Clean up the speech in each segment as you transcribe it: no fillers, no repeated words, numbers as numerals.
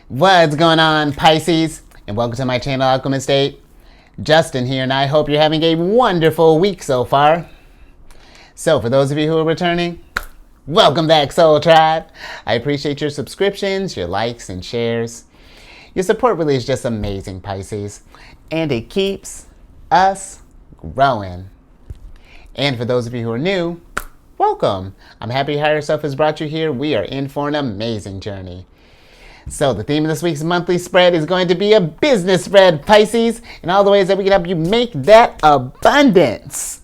What's going on, Pisces? And welcome to my channel, Alchemist. Justin here, and I hope you're having a wonderful week so far. So, for those of you who are returning, welcome back, Soul Tribe. I appreciate your subscriptions, your likes, and shares. Your support really is just amazing, Pisces. And it keeps us growing. And for those of you who are new, welcome. I'm happy Higher Self has brought you here. We are in for an amazing journey. So the theme of this week's monthly spread is going to be a business spread, Pisces, and all the ways that we can help you make that abundance.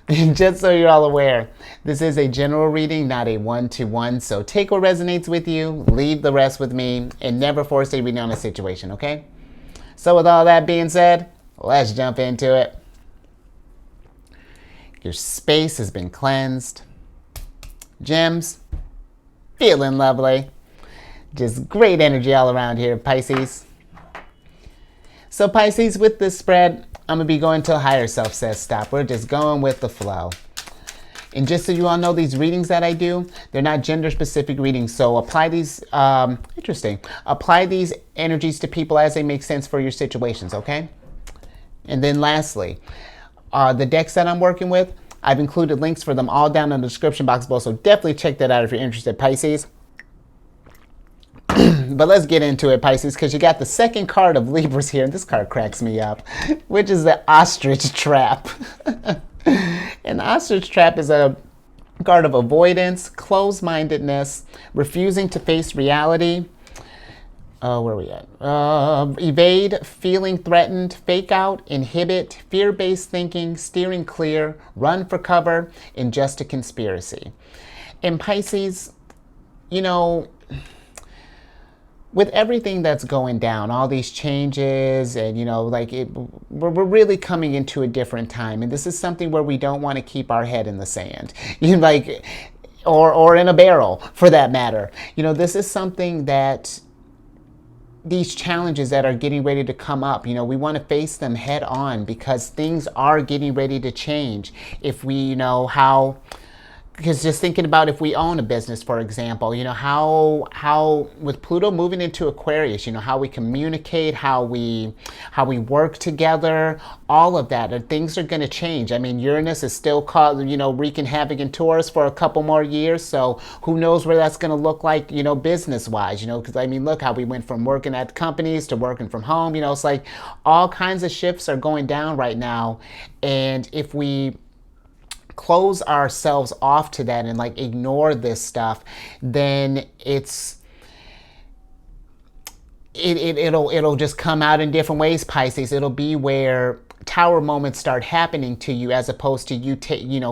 And just so you're all aware, this is a general reading, not a one-to-one. So take what resonates with you, leave the rest with me, and never force a reading on a situation, okay? So with all that being said, let's jump into it. Your space has been cleansed. Gems, feeling lovely. Just great energy all around here, Pisces. So Pisces, with this spread, I'm going to be going till Higher Self says stop. We're just going with the flow. And just so you all know, these readings that I do, they're not gender-specific readings. So apply these, apply these energies to people as they make sense for your situations, okay? And then lastly, the decks that I'm working with, I've included links for them all down in the description box below. So definitely check that out if you're interested, Pisces. But let's get into it, Pisces, because you got the second card of Libras here, and this card cracks me up, which is the Ostrich Trap. And the Ostrich Trap is a card of avoidance, closed-mindedness, refusing to face reality. Where are we at? Evade, feeling threatened, fake out, inhibit, fear-based thinking, steering clear, run for cover, and just a conspiracy. And Pisces, you know, with everything that's going down, all these changes, and we're really coming into a different time, and this is something where we don't want to keep our head in the sand, or in a barrel, for that matter. This is something that these challenges that are getting ready to come up, we want to face them head on, because things are getting ready to change. If we know how. Because just thinking about if we own a business, for example, how with Pluto moving into Aquarius, how we communicate, how we work together, all of that, things are going to change. I mean, Uranus is still wreaking havoc in Taurus for a couple more years. So who knows where that's going to look like, business-wise, because I mean, look how we went from working at companies to working from home. It's like all kinds of shifts are going down right now. And if we close ourselves off to that and ignore this stuff, then it'll just come out in different ways, Pisces. It'll be where tower moments start happening to you, as opposed to you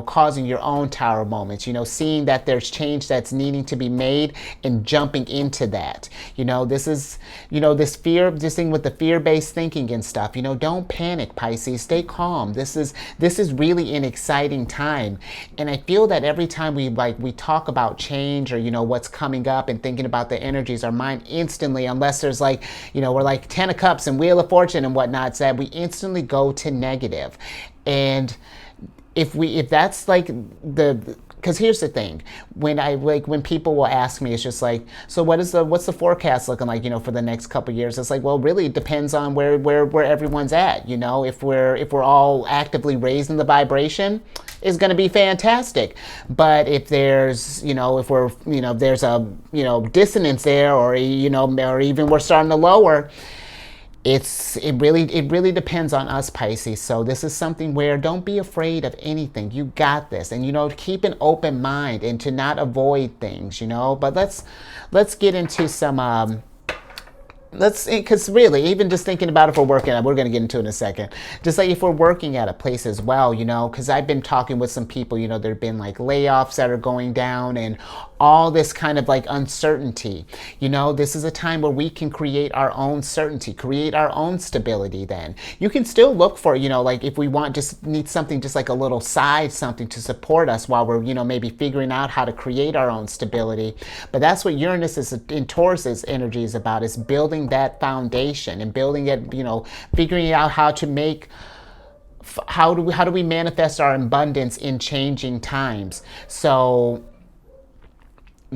causing your own tower moments, seeing that there's change that's needing to be made and jumping into that. This is, this thing with the fear-based thinking and stuff. Don't panic, Pisces. Stay calm. This is really an exciting time. And I feel that every time we talk about change, or what's coming up, and thinking about the energies, our mind instantly, unless there's we're like 10 of Cups and Wheel of Fortune and whatnot, said we instantly go to negative. And if that's because here's the thing, when people will ask me, it's just so what's the forecast looking like, for the next couple of years? It's well, really it depends on where everyone's at. If we're all actively raising the vibration, is going to be fantastic. But if there's there's a dissonance there, or or even we're starting to lower, it really depends on us, Pisces. So this is something where don't be afraid of anything. You got this. And keep an open mind, and to not avoid things, but let's get into some because really, even just thinking about if we're working at, we're going to get into it in a second, just if we're working at a place as well, because I've been talking with some people, there have been layoffs that are going down, and all this kind of uncertainty. This is a time where we can create our own certainty, create our own stability. Then you can still look for, if we need something, just a little side something to support us while we're, maybe figuring out how to create our own stability. But that's what Uranus is in Taurus's energy is about, is building that foundation and building it, figuring out how to make how do we manifest our abundance in changing times. So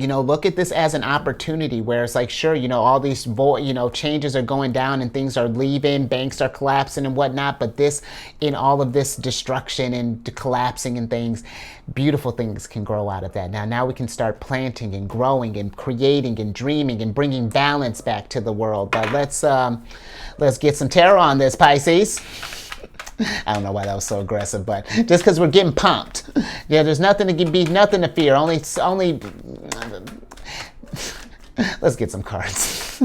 look at this as an opportunity where it's like, sure, all these, changes are going down and things are leaving, banks are collapsing and whatnot. But this, in all of this destruction and collapsing and things, beautiful things can grow out of that. Now we can start planting and growing and creating and dreaming and bringing balance back to the world. But let's get some tarot on this, Pisces. I don't know why that was so aggressive, but just because we're getting pumped. Yeah, there's nothing to fear. Only. Let's get some cards.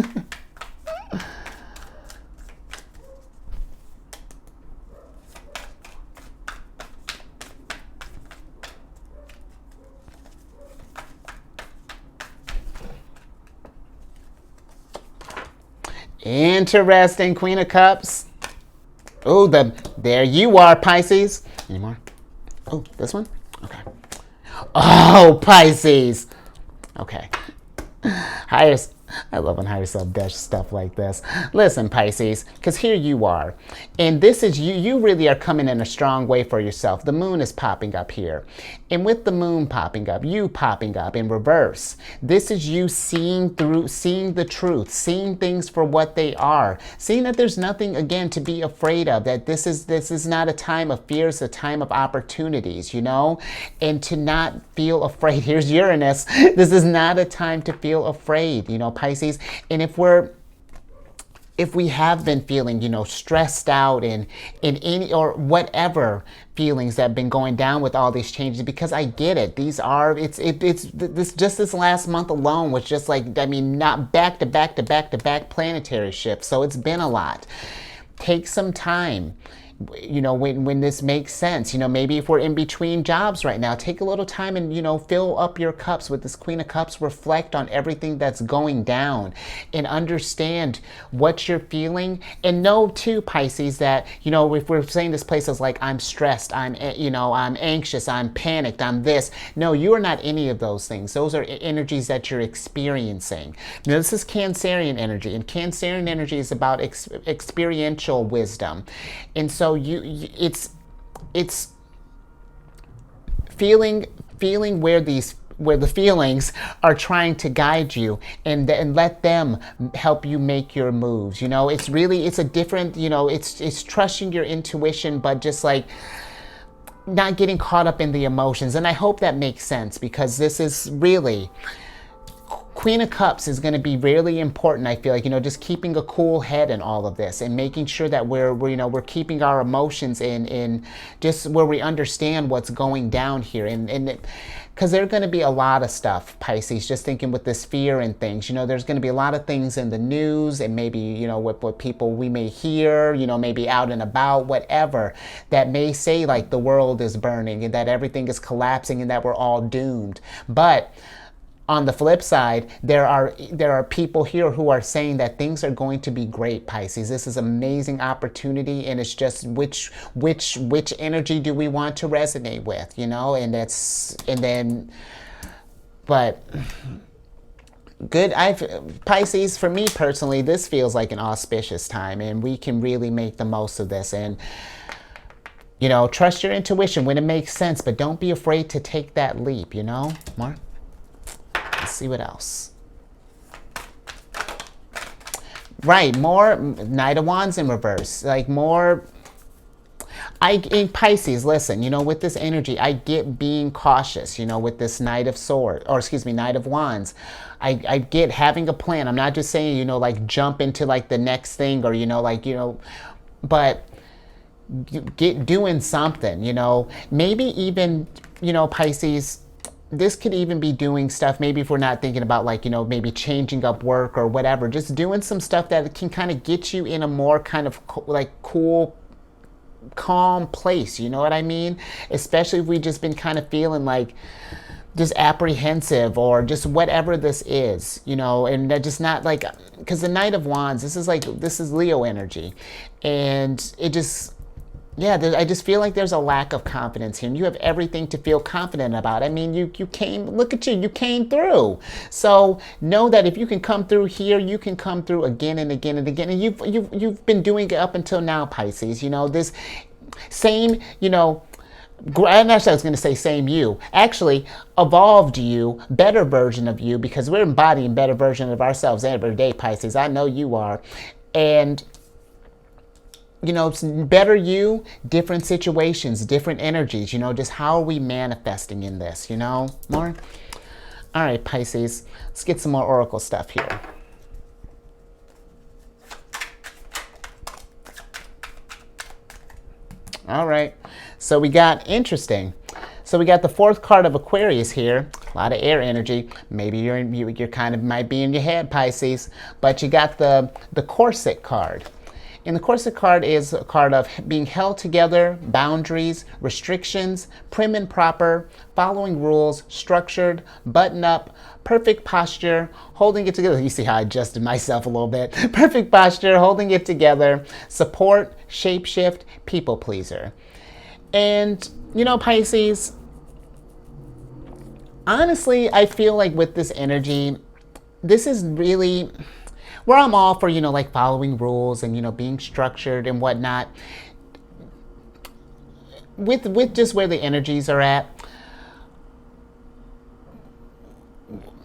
Interesting, Queen of Cups. Oh, there you are, Pisces. Any more? Oh, this one? Okay. Oh, Pisces. Okay. I love when higher self does stuff like this. Listen, Pisces, because here you are. And this is you really are coming in a strong way for yourself. The moon is popping up here. And with the moon popping up, you popping up in reverse. This is you seeing the truth, seeing things for what they are, seeing that there's nothing, again, to be afraid of, that this is not a time of fear, it's a time of opportunities, and to not feel afraid. Here's Uranus. This is not a time to feel afraid, Pisces. And if we have been feeling, stressed out in any or whatever feelings that have been going down with all these changes, because I get it. This last month alone was just like, not back to back planetary shifts. So it's been a lot. Take some time. When this makes sense, maybe if we're in between jobs right now, take a little time and, fill up your cups with this Queen of Cups, reflect on everything that's going down and understand what you're feeling. And know too, Pisces, that, if we're saying this place is like, I'm stressed, I'm anxious, I'm panicked, I'm this. No, you are not any of those things. Those are energies that you're experiencing. Now, this is Cancerian energy, and Cancerian energy is about experiential wisdom. And so it's feeling where the feelings are trying to guide you, and let them help you make your moves. It's a different, it's trusting your intuition, but just like not getting caught up in the emotions. And I hope that makes sense, because this is really, Queen of Cups is going to be really important, I feel like, just keeping a cool head in all of this, and making sure that we're keeping our emotions in just where we understand what's going down here. And because there's going to be a lot of stuff, Pisces, just thinking with this fear and things, there's going to be a lot of things in the news, and maybe, what people we may hear, maybe out and about, whatever, that may say like the world is burning and that everything is collapsing and that we're all doomed. But on the flip side, there are people here who are saying that things are going to be great, Pisces. This is an amazing opportunity, and it's just which energy do we want to resonate with, but good. Pisces, for me personally, this feels like an auspicious time, and we can really make the most of this. And trust your intuition when it makes sense, but don't be afraid to take that leap. Mark. Let's see what else. Right, more Knight of Wands in reverse. Like more, in Pisces, listen, with this energy, I get being cautious, with this Knight of Wands. I get having a plan. I'm not just saying, like jump into like the next thing, or, but get doing something, maybe even, Pisces, this could even be doing stuff, maybe if we're not thinking about like, maybe changing up work or whatever, just doing some stuff that can kind of get you in a more kind of like cool, calm place. You know what I mean? Especially if we just been kind of feeling like just apprehensive or just whatever this is, and that just not like, because the Knight of Wands, this is Leo energy, and it just, I just feel like there's a lack of confidence here, and you have everything to feel confident about. I mean, you came, look at you came through. So know that if you can come through here, you can come through again and again and again. And you've been doing it up until now, Pisces. This same, And actually, I was going to say same you. Actually, evolved you, better version of you, because we're embodying better version of ourselves every day, Pisces. I know you are. And it's better you, different situations, different energies, just how are we manifesting in this, more? All right, Pisces, let's get some more oracle stuff here. All right, so we got interesting. So we got the fourth card of Aquarius here. A lot of air energy. Maybe you're kind of might be in your head, Pisces. But you got the corset card. And the corset card is a card of being held together, boundaries, restrictions, prim and proper, following rules, structured, button up, perfect posture, holding it together. You see how I adjusted myself a little bit. Perfect posture, holding it together, support, shapeshift, people pleaser. And, Pisces, honestly, I feel like with this energy, this is really where I'm all for, like following rules and, being structured and whatnot. With just where the energies are at,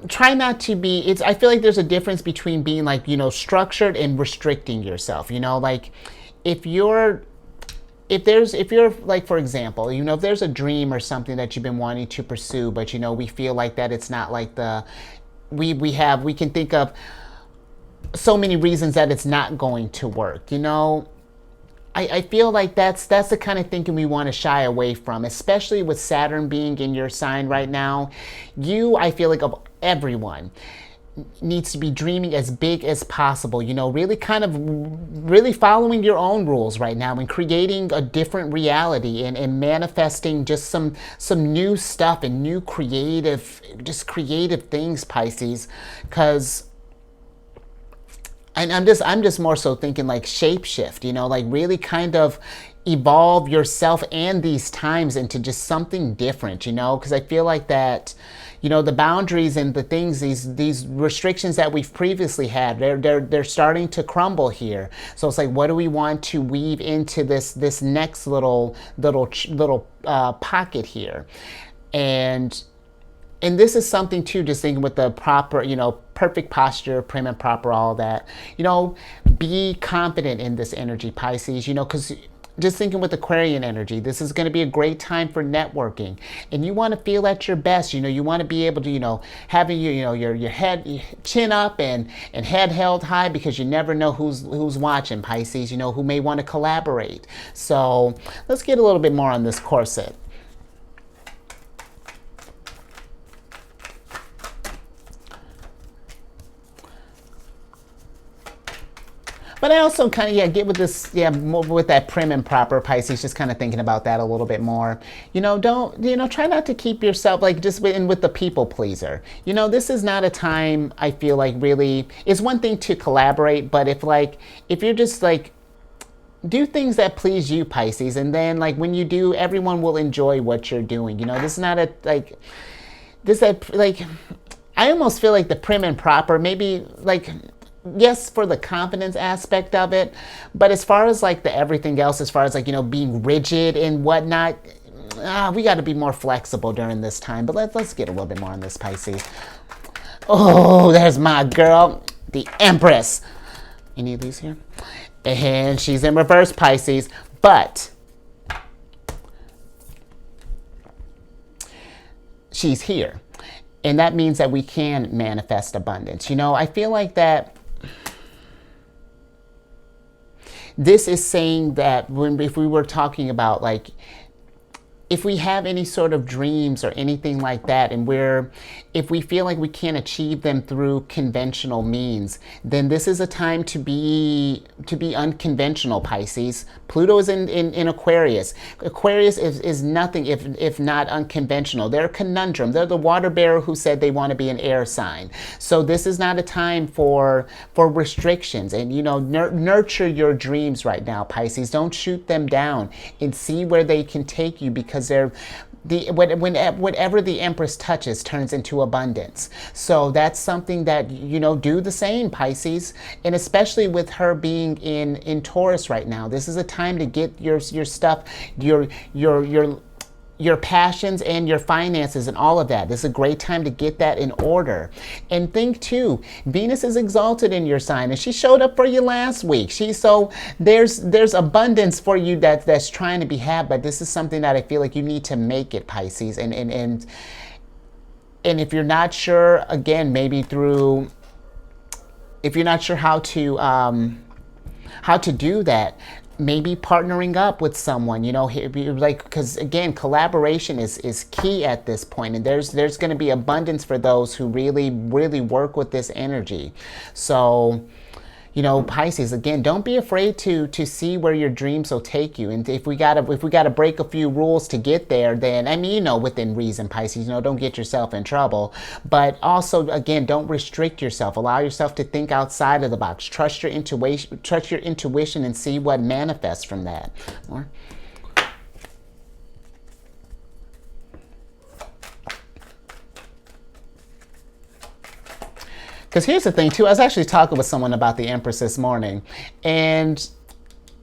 try not to be, I feel like there's a difference between being like, structured and restricting yourself, like if you're like, for example, if there's a dream or something that you've been wanting to pursue, but we feel like that it's not like we can think of so many reasons that it's not going to work. I feel like that's the kind of thinking we want to shy away from, especially with Saturn being in your sign right now. I feel like of everyone needs to be dreaming as big as possible, really kind of really following your own rules right now and creating a different reality and manifesting just some new stuff and new creative things, Pisces, because and I'm just more so thinking like shapeshift, like really kind of evolve yourself and these times into just something different, because I feel like that, the boundaries and the things, these restrictions that we've previously had, they're starting to crumble here. So it's like, what do we want to weave into this next little pocket here? And this is something too, just thinking with the proper, perfect posture, prim and proper, all that, be confident in this energy, Pisces, because just thinking with Aquarian energy, this is going to be a great time for networking, and you want to feel at your best. You want to be able to, having your head chin up and head held high, because you never know who's watching, Pisces. Who may want to collaborate. So let's get a little bit more on this corset. But I also kind of, get with this, more with that prim and proper, Pisces, just kind of thinking about that a little bit more. Try not to keep yourself, like, just with the people pleaser. This is not a time, I feel like, really, it's one thing to collaborate, but if you're just, like, do things that please you, Pisces, and then, like, when you do, everyone will enjoy what you're doing. This is not a, like, I almost feel like the prim and proper, maybe, like, yes, for the confidence aspect of it, but as far as like the everything else, as far as like, being rigid and whatnot, we got to be more flexible during this time. But let's get a little bit more on this, Pisces. Oh, there's my girl, the Empress. Any of these here? And she's in reverse, Pisces, but she's here. And that means that we can manifest abundance. I feel like that this is saying that if we were talking about, like, if we have any sort of dreams or anything like that, and if we feel like we can't achieve them through conventional means, then this is a time to be unconventional, Pisces. Pluto is in Aquarius. Aquarius is nothing if not unconventional. They're a conundrum. They're the water bearer who said they want to be an air sign. So this is not a time for restrictions. And, nurture your dreams right now, Pisces. Don't shoot them down, and see where they can take you, because whatever the Empress touches turns into abundance. So that's something that, do the same, Pisces. And especially with her being in Taurus right now, this is a time to get your stuff, your your passions and your finances and all of that. This is a great time to get that in order. And think too, Venus is exalted in your sign, and she showed up for you last week. So there's abundance for you that's trying to be had, but this is something that I feel like you need to make it, Pisces. And if you're not sure, again, maybe through, if you're not sure how to do that, maybe partnering up with someone, like, because again, collaboration is key at this point, and there's going to be abundance for those who really work with this energy. So, Pisces, again, don't be afraid to see where your dreams will take you. And if we gotta break a few rules to get there, then within reason, Pisces, don't get yourself in trouble. But also, again, don't restrict yourself. Allow yourself to think outside of the box. Trust your intuition, and see what manifests from that. More. Because here's the thing, too. I was actually talking with someone about the Empress this morning. And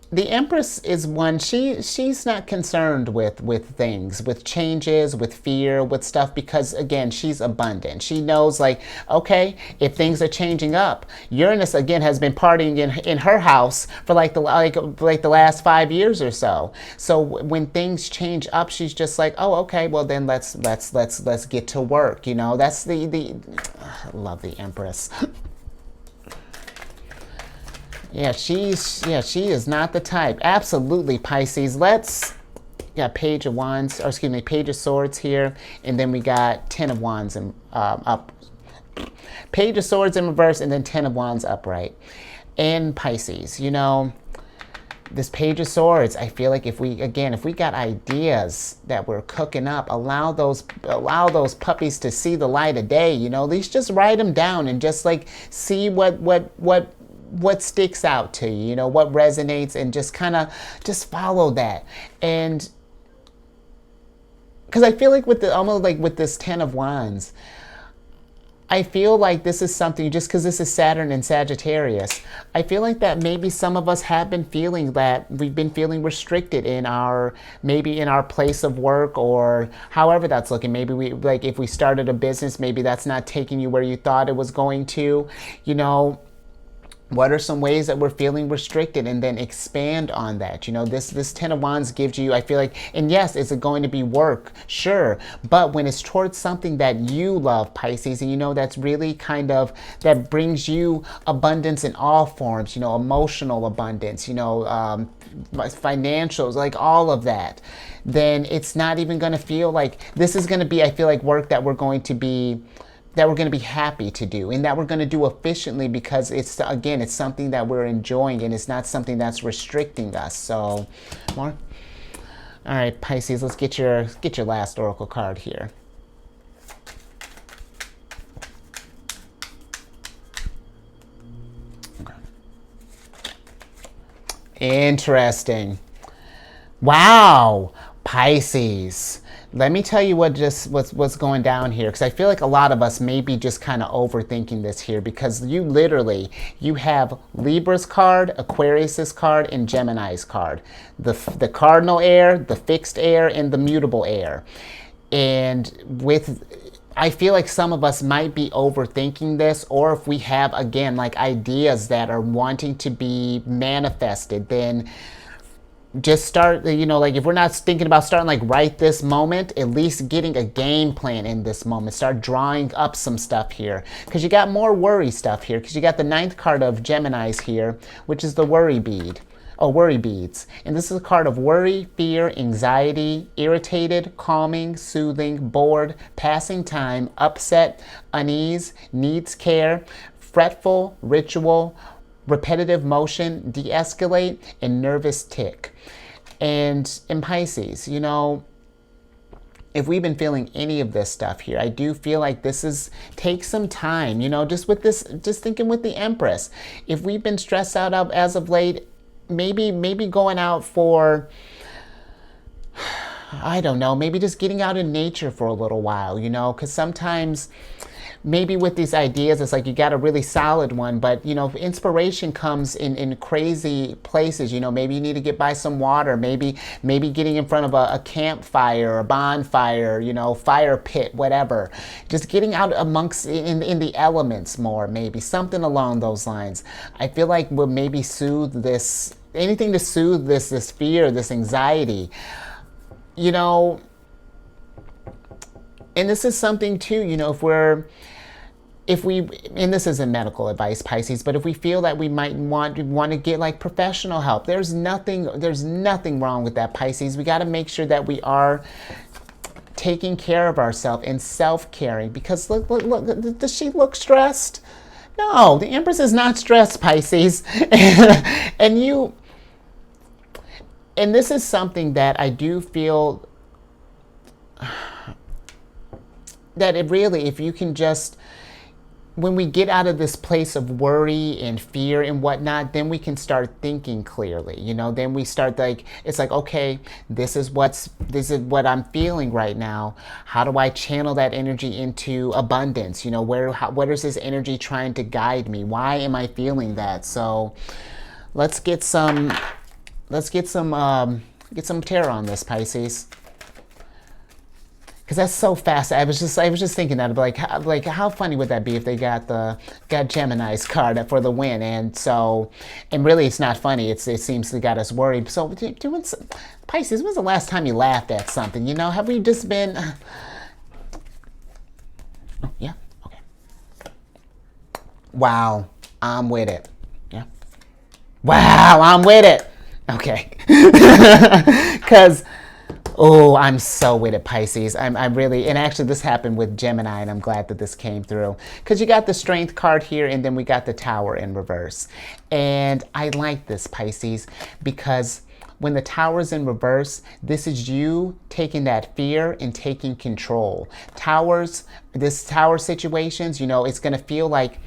the Empress is one, she's not concerned with things, with changes, with fear, with stuff, because again, she's abundant. She knows, like, okay, if things are changing up, Uranus again has been partying in her house for like the last 5 years or so. So when things change up, she's just like, oh, okay, well then let's get to work. That's I love the Empress. Yeah, she is not the type. Absolutely, Pisces. Got Page of Wands, or excuse me, Page of Swords here, and then we got 10 of Wands and up. Page of Swords in reverse, and then 10 of Wands upright. And Pisces, this Page of Swords, I feel like if we got ideas that we're cooking up, allow those puppies to see the light of day. At least just write them down and just like see what sticks out to you, what resonates, and just kind of just follow that. And because I feel like with this 10 of Wands, I feel like this is something, just because this is Saturn and Sagittarius, I feel like that maybe some of us have been feeling that we've been feeling restricted in our place of work, or however that's looking. Maybe if we started a business, maybe that's not taking you where you thought it was going to. What are some ways that we're feeling restricted, and then expand on that? This 10 of Wands gives you, I feel like, and yes, is it going to be work? Sure. But when it's towards something that you love, Pisces, and that's really that brings you abundance in all forms, emotional abundance, financials, like all of that, then it's not even going to feel like, this is going to be, I feel like, work that we're going to be happy to do, and that we're going to do efficiently, because it's something that we're enjoying, and it's not something that's restricting us. So, more. All right, Pisces, let's get your last oracle card here. Okay. Interesting. Wow, Pisces. Let me tell you what's going down here, because I feel like a lot of us may be just kind of overthinking this here, because you have Libra's card, Aquarius's card, and Gemini's card. The cardinal air, the fixed air, and the mutable air. And I feel like some of us might be overthinking this, or if we have, again, like ideas that are wanting to be manifested, then just start, like if we're not thinking about starting like right this moment, at least getting a game plan in this moment. Start drawing up some stuff here, because you got more worry stuff here, because you got the 9th card of Gemini's here, which is the worry bead. Oh, worry beads. And this is a card of worry, fear, anxiety, irritated, calming, soothing, bored, passing time, upset, unease, needs care, fretful, ritual, repetitive motion, de-escalate, and nervous tick. And in Pisces, if we've been feeling any of this stuff here, I do feel like take some time, just thinking with the Empress. If we've been stressed out as of late, maybe going out for, I don't know, maybe just getting out in nature for a little while, because sometimes maybe with these ideas, it's like you got a really solid one, but inspiration comes in crazy places. Maybe you need to get by some water, maybe getting in front of a campfire, a bonfire, fire pit, whatever. Just getting out amongst in the elements more, maybe something along those lines. I feel like we'll maybe soothe this, anything to soothe this fear, this anxiety. And this is something too, if we, and this isn't medical advice, Pisces, but if we feel that we might want to get like professional help, there's nothing wrong with that, Pisces. We got to make sure that we are taking care of ourselves and self-caring, because look, does she look stressed? No, the Empress is not stressed, Pisces. and this is something that I do feel that it really, if you can just, when we get out of this place of worry and fear and whatnot, then we can start thinking clearly. Then we start it's like, okay, this is what I'm feeling right now. How do I channel that energy into abundance? What is this energy trying to guide me? Why am I feeling that? So let's get some tarot on this, Pisces. Because that's so fast. I was just thinking that, like how funny would that be if they got Gemini's card for the win? And really, it's not funny. It seems they got us worried. So, Pisces, when's the last time you laughed at something? Have we just been? Oh, yeah. Okay. Wow, I'm with it. Yeah. Wow, I'm with it. Okay. Because. Oh, I'm so with it, Pisces. I'm really, and actually this happened with Gemini, and I'm glad that this came through. Because you got the Strength card here, and then we got the Tower in reverse. And I like this, Pisces, because when the Tower's in reverse, this is you taking that fear and taking control. Tower situations, it's going to feel like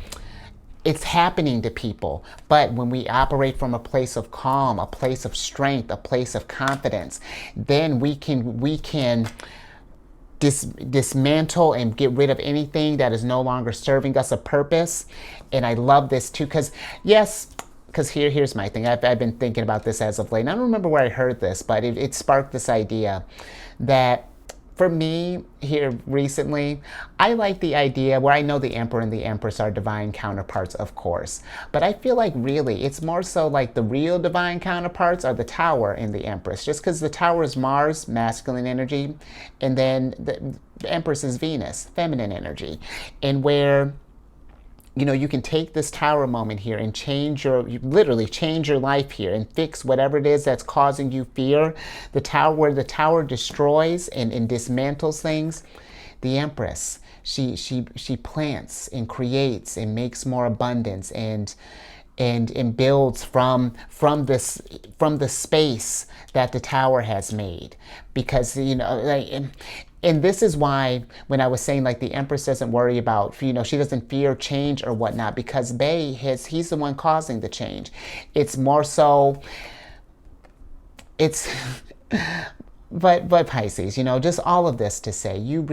it's happening to people. But when we operate from a place of calm, a place of strength, a place of confidence, then we can dismantle and get rid of anything that is no longer serving us a purpose. And I love this too, because here's my thing. I've been thinking about this as of late. And I don't remember where I heard this, but it sparked this idea that for me here recently, I like the idea where I know the Emperor and the Empress are divine counterparts, of course. But I feel like really it's more so like the real divine counterparts are the Tower and the Empress. Just because the Tower is Mars, masculine energy, and then the Empress is Venus, feminine energy. And where you can take this Tower moment here and literally change your life here and fix whatever it is that's causing you fear. The Tower, where the Tower destroys and dismantles things, the Empress, she plants and creates and makes more abundance and builds from the space that the Tower has made. Because and this is why when I was saying like the Empress doesn't worry about, she doesn't fear change or whatnot, because he's the one causing the change. It's more so, but Pisces, just all of this to say, you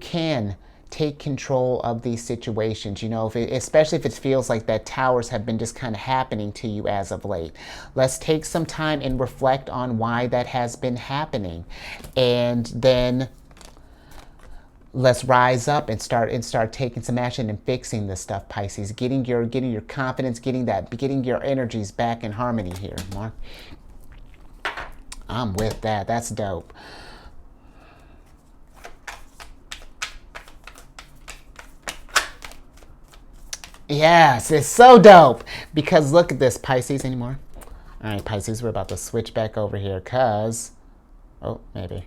can take control of these situations, especially if it feels like that towers have been just kind of happening to you as of late. Let's take some time and reflect on why that has been happening. And then let's rise up and start taking some action and fixing this stuff, Pisces. Getting your confidence, getting your energies back in harmony here. Mark, I'm with that. That's dope. Yes, it's so dope. Because look at this, Pisces, anymore? All right, Pisces, we're about to switch back over here because, oh, maybe.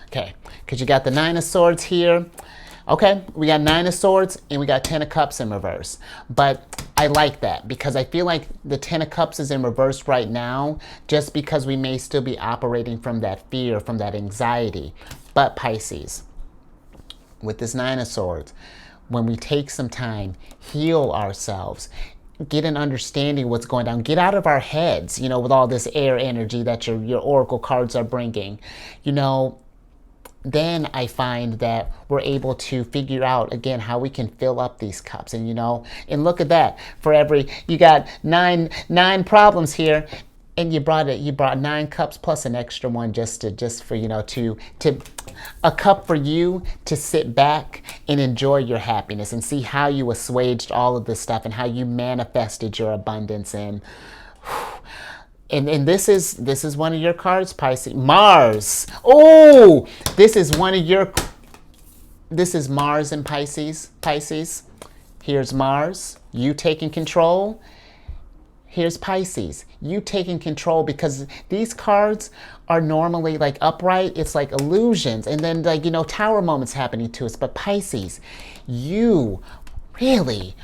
Okay, because you got the Nine of Swords here. Okay, we got Nine of Swords and we got Ten of Cups in reverse. But I like that because I feel like the Ten of Cups is in reverse right now just because we may still be operating from that fear, from that anxiety. But Pisces, with this Nine of Swords, when we take some time, heal ourselves, get an understanding of what's going on, get out of our heads, with all this air energy that your oracle cards are bringing. then I find that we're able to figure out again how we can fill up these cups. And and look at that. For every, you got nine problems here, and you brought 9 cups plus an extra one just for to a cup for you to sit back and enjoy your happiness and see how you assuaged all of this stuff and how you manifested your abundance. And this is one of your cards, Pisces. Mars. Oh, this is Mars in Pisces. Pisces. Here's Mars, you taking control. Here's Pisces, you taking control, because these cards are normally like upright. It's like illusions, and then like tower moments happening to us. But Pisces, you really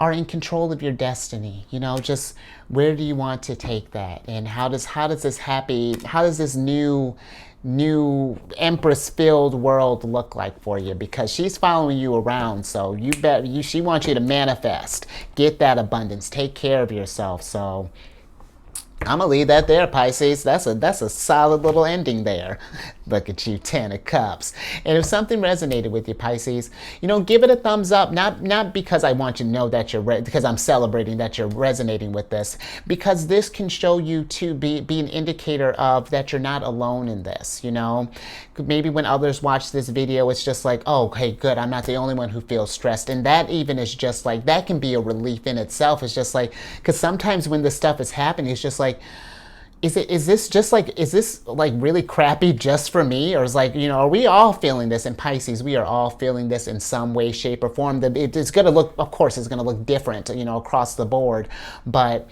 are in control of your destiny. Just where do you want to take that, and how does this new Empress filled world look like for you? Because she's following you around, so she wants you to manifest, get that abundance, take care of yourself. So I'm gonna leave that there, Pisces. That's a solid little ending there. Look at you, 10 of Cups. And if something resonated with you, Pisces, give it a thumbs up. Not because I want you to know that because I'm celebrating that you're resonating with this, because this can show you to be an indicator of that you're not alone in this. Maybe when others watch this video, it's just like, oh, hey, good, I'm not the only one who feels stressed. And that even is just like, that can be a relief in itself. It's just like, because sometimes when this stuff is happening, it's just like, is this really crappy just for me? Or is like, are we all feeling this? In Pisces, we are all feeling this in some way, shape, or form. It's going to look, of course, it's going to look different, across the board. But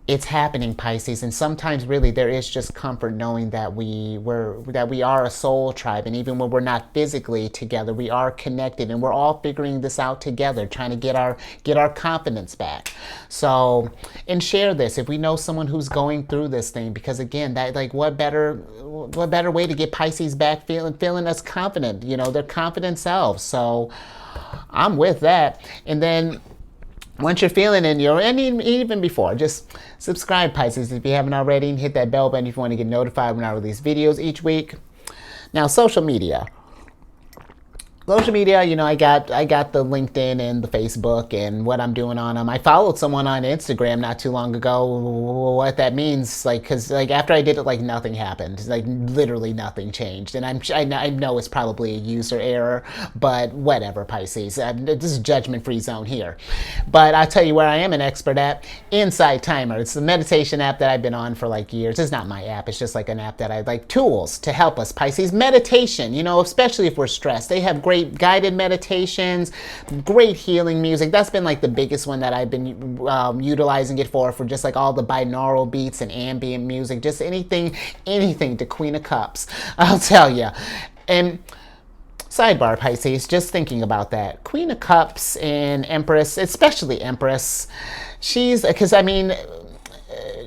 it's happening, Pisces, and sometimes really there is just comfort knowing that we are a soul tribe, and even when we're not physically together, we are connected, and we're all figuring this out together, trying to get our confidence back. So, and share this if we know someone who's going through this thing, because again, that like what better way to get Pisces back feeling as confident, their confident selves. So, I'm with that, and then. Once you're feeling and even before, just subscribe, Pisces, if you haven't already, and hit that bell button if you want to get notified when I release videos each week. Now, social media. Social media, I got the LinkedIn and the Facebook and what I'm doing on them. I followed someone on Instagram not too long ago. What that means, because after I did it, nothing happened. Literally nothing changed. And I know it's probably a user error, but whatever, Pisces. This is judgment-free zone here. But I'll tell you where I am an expert at. Insight Timer. It's a meditation app that I've been on for years. It's not my app. It's just an app that I like. Tools to help us, Pisces. Meditation, especially if we're stressed. They have great guided meditations, great healing music. That's been the biggest one that I've been utilizing it for just all the binaural beats and ambient music, just anything to Queen of Cups, I'll tell you. And sidebar, Pisces, just thinking about that. Queen of Cups and Empress, especially Empress, she's just,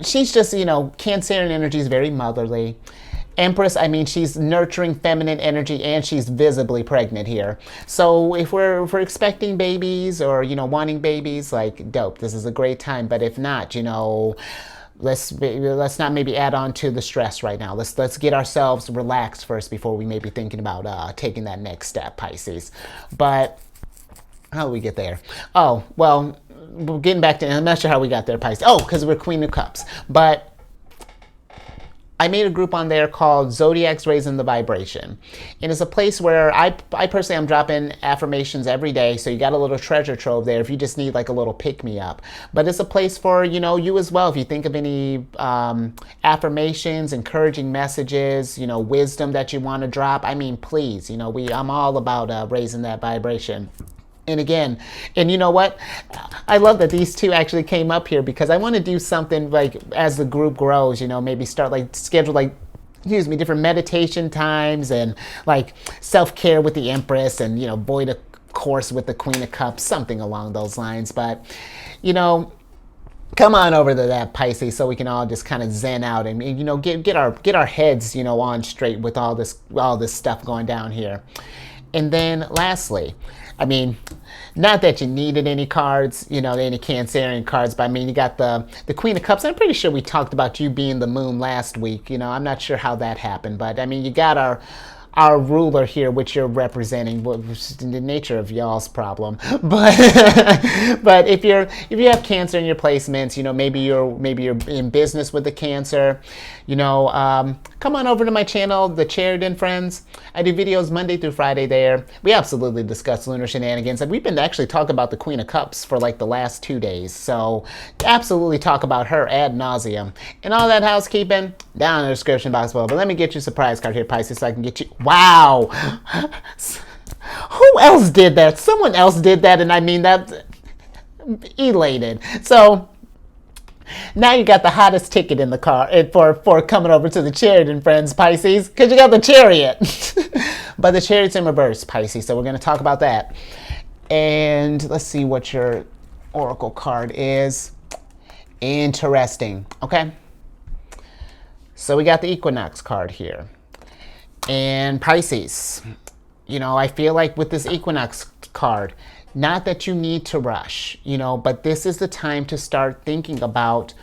Cancerian energy is very motherly. Empress, she's nurturing feminine energy, and she's visibly pregnant here. So if we're expecting babies or, wanting babies, dope, this is a great time. But if not, let's not maybe add on to the stress right now. Let's get ourselves relaxed first before we may be thinking about taking that next step, Pisces. But how do we get there? Oh, well, getting back to, I'm not sure how we got there, Pisces. Oh, because we're Queen of Cups. But I made a group on there called Zodiac's Raising the Vibration. And it's a place where I personally am dropping affirmations every day. So you got a little treasure trove there if you just need a little pick-me-up. But it's a place for, you as well. If you think of any affirmations, encouraging messages, wisdom that you want to drop, please, I'm all about raising that vibration. And again, and you know what? I love that these two actually came up here, because I want to do something as the group grows, maybe start schedule different meditation times and self-care with the Empress and, void a course with the Queen of Cups, something along those lines. But, come on over to that, Pisces, so we can all just kind of zen out and get our heads, on straight with all this stuff going down here. And then lastly, not that you needed any cards, any Cancerian cards, but you got the Queen of Cups. I'm pretty sure we talked about you being the moon last week. I'm not sure how that happened, but you got our ruler here, which you're representing, which is the nature of y'all's problem. But but if you have Cancer in your placements, maybe you're in business with the Cancer, come on over to my channel, the Sheridan Friends. I do videos Monday through Friday there. We absolutely discuss lunar shenanigans, and we've been actually talking about the Queen of Cups for like the last 2 days. So absolutely talk about her ad nauseum. And all that housekeeping down in the description box below. But let me get you a surprise card here, Pisces, so I can get you. Wow. Who else did that? Someone else did that, and I mean that elated. So now you got the hottest ticket in the car for coming over to the Sheridan Friends, Pisces, because you got the Chariot. But the Chariot's in reverse, Pisces, so we're going to talk about that. And let's see what your oracle card is. Interesting. Okay. So we got the Equinox card here. And Pisces, I feel like with this Equinox card, not that you need to rush, but this is the time to start thinking about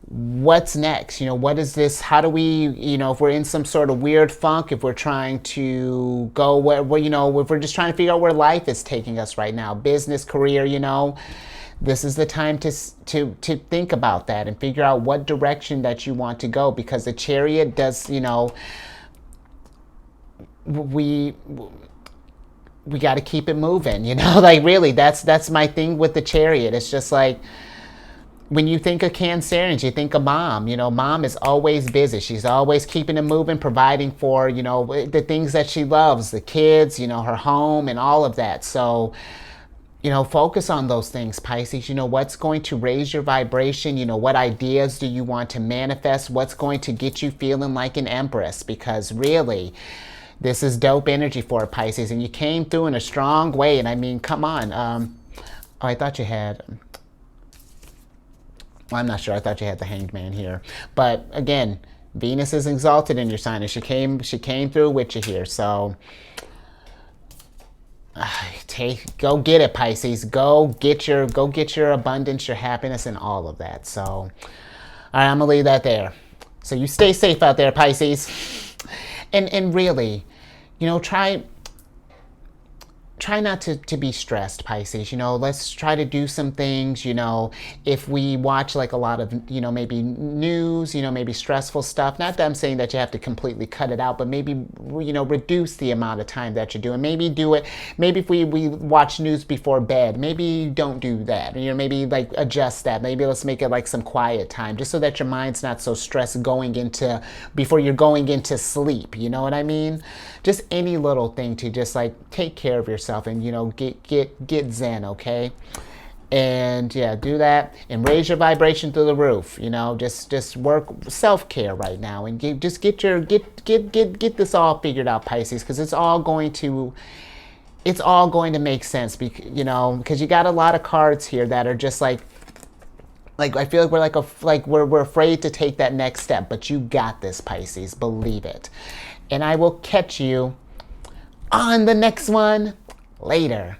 what's next. What is this? How do we, if we're in some sort of weird funk, if we're trying to go where, if we're just trying to figure out where life is taking us right now, business, career, this is the time to think about that and figure out what direction that you want to go, because the Chariot does, we got to keep it moving, like really, that's my thing with the Chariot. It's just like, when you think of Cancerians, you think of mom. Mom is always busy. She's always keeping it moving, providing for, the things that she loves, the kids, her home and all of that. So, focus on those things, Pisces. What's going to raise your vibration? What ideas do you want to manifest? What's going to get you feeling like an empress? Because really, this is dope energy for Pisces, and you came through in a strong way. And I mean, come on. I thought you had. Well, I'm not sure. I thought you had the Hanged Man here, but again, Venus is exalted in your sign, and she came through with you here. So, go get it, Pisces. Go get your abundance, your happiness, and all of that. So, all right, I'm gonna leave that there. So you stay safe out there, Pisces. And really, try not to be stressed, Pisces. Let's try to do some things, if we watch like a lot of, maybe news, maybe stressful stuff. Not that I'm saying that you have to completely cut it out, but maybe, reduce the amount of time that you're doing. Maybe do it. Maybe if we watch news before bed, maybe don't do that. Maybe like adjust that. Maybe let's make it like some quiet time, just so that your mind's not so stressed before you're going into sleep. You know what I mean? Just any little thing to just like take care of yourself and get zen, okay? And yeah, do that and raise your vibration through the roof. Just work self-care right now, and get this all figured out, Pisces, because it's all going to make sense, because you got a lot of cards here that are just like I feel like we're afraid to take that next step, but you got this, Pisces, believe it. And I will catch you on the next one later.